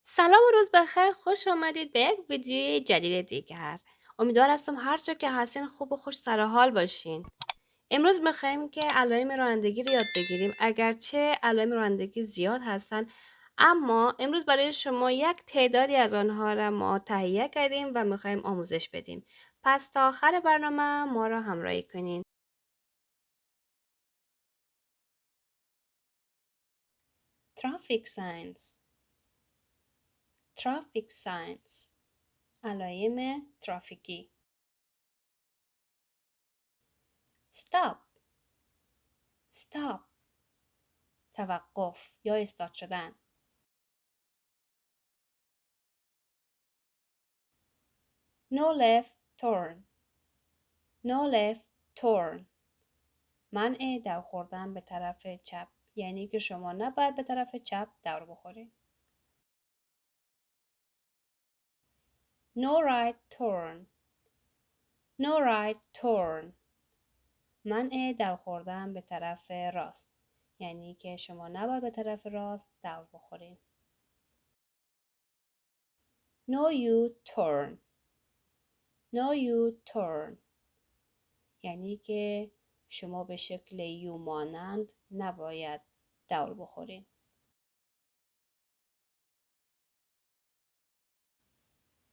سلام و روز بخیر. خوش آمدید به یک ویدیوی جدید دیگر. امیدوار هستم هر جا که هستین خوب و خوش سر حال باشین. امروز میخوایم که علائم رانندگی رو یاد بگیریم. اگرچه علائم رانندگی زیاد هستن، اما امروز برای شما یک تعدادی از آنها را ما تهیه کردیم و میخوایم آموزش بدیم. پس تا آخر برنامه ما را همراهی کنین. Traffic signs. Traffic signs. علائم ترافیکی. Stop. Stop. توقف یا استارت شدن. No left turn. No left turn. منع دور خوردن به طرف چپ، یعنی که شما نباید به طرف چپ دور بخورید. No right turn. No right turn. منع دور خوردن به طرف راست، یعنی که شما نباید به طرف راست دور بخورید. No U-turn. No U-turn. یعنی که شما به شکل یو مانند نباید دور بخورید.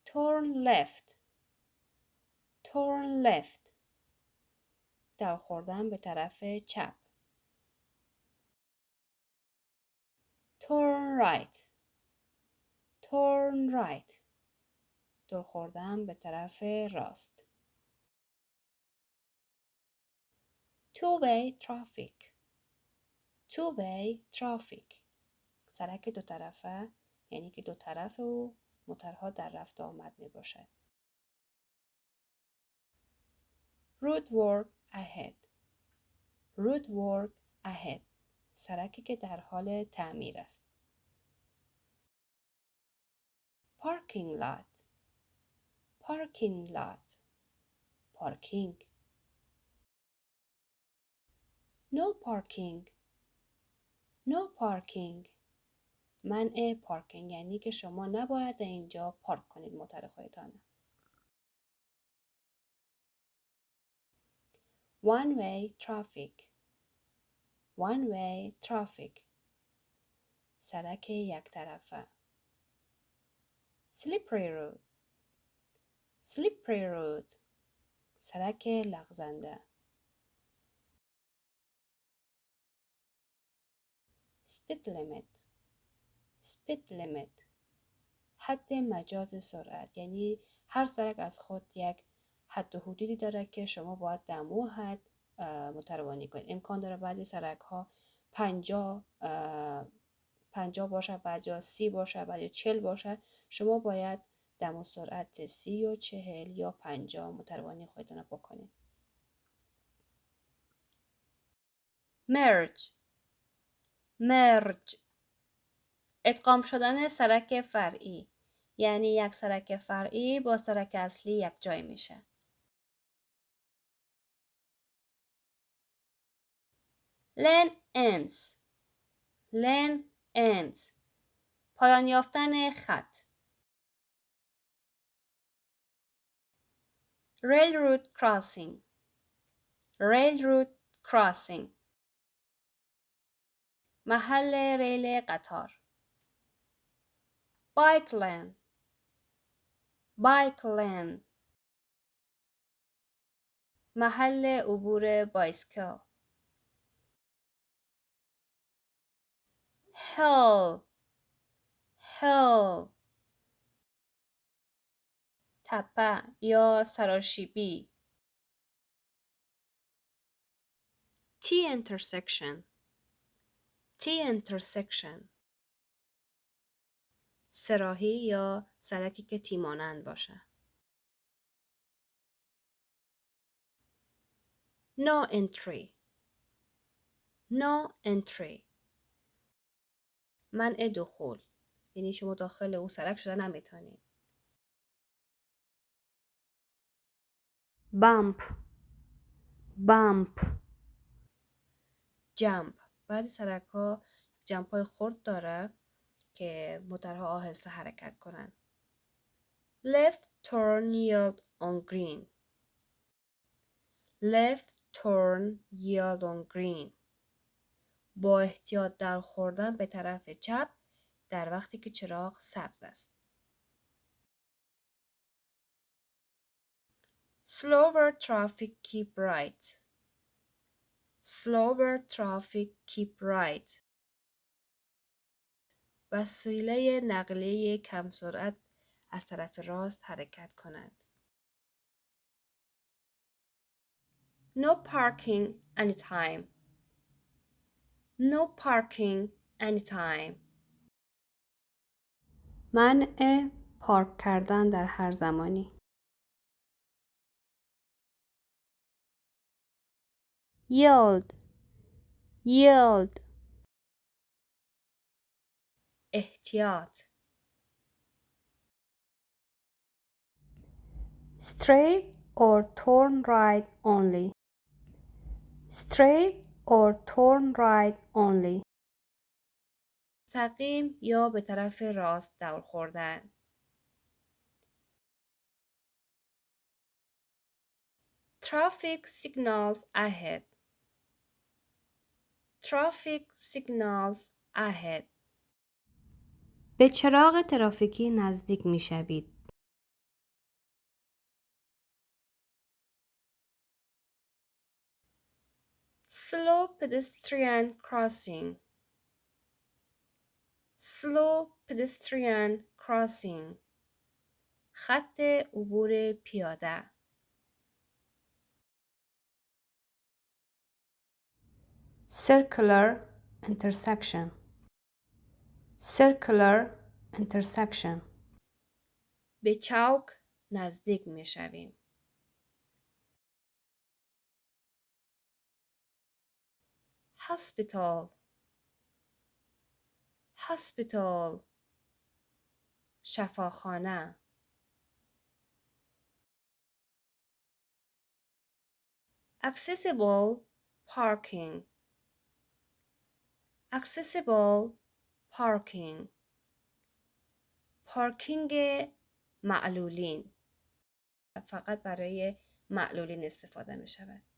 Turn left. Turn left. دور خوردن به طرف چپ. Turn right. Turn right. دور خوردن به طرف راست. Two-way traffic. Two-way traffic. سرک دو طرفه، یعنی که دو طرف و موتورها در رفت آمد می باشد. Roadwork ahead. Roadwork ahead. سرکی که در حال تعمیر است. Parking lot. Parking lot. پارکینگ. No parking. No parking. منع پارکینگ، یعنی که شما نباید در اینجا پارک کنید موتور خودتان. One way traffic. One way traffic. سرک یک طرفه. Slippery road. Slippery road. سرک لغزنده. Speed limit. Speed limit. حد مجاز سرعت، یعنی هر سرک از خود یک حد و حدودی داره که شما باید در مو حد متروانی کنید. امکان داره بعضی سرک ها 50 باشه، بعضی 30 باشه، بعضی 40 باشه. شما باید در سرعت 30 و 40 یا 50 متروانی خودتون بکنید. merge. merge. ادغام شدن سرک فرعی، یعنی یک سرک فرعی با سرک اصلی یک جای میشه. lane ends. lane ends. پایان یافتن خط. railroad crossing. railroad crossing. محل ریل قطار. bike lane. bike lane. محل عبور بایسکل. hill. hill. تپه یا سراشیبی. T intersection. T intersection. سراحی یا سرکی که تی مانند باشه. No entry. No entry. منع دخول، یعنی شما داخل اون سرک شده نمیتونید. bump. bump. جمپ. بعضی سرک ها جمپ های خرد داره که موتورها آهسته حرکت کنند. Left turn yield on green. Left turn yield on green. با احتیاط در خوردن به طرف چپ در وقتی که چراغ سبز است. Slower traffic keep right. Slower traffic keep right. وسیله نقلیه کم سرعت از طرف راست حرکت کنند. No parking anytime. No parking anytime. منع پارک کردن در هر زمانی. Yield. Yield. احتیاط. Straight or turn right only. Straight or turn right only. مستقیم یا به طرف راست دور خوردن. Traffic signals ahead. Traffic signals ahead. به چراغ ترافیکی نزدیک می شوید. Slow pedestrian crossing. Slow pedestrian crossing. خط عبور پیاده. Circular intersection. Circular intersection. به چوک نزدیک می شویم. Hospital. Hospital. شفاخانه. Accessible parking. Accessible parking. پارکینگ معلولین. فقط برای معلولین استفاده می شود.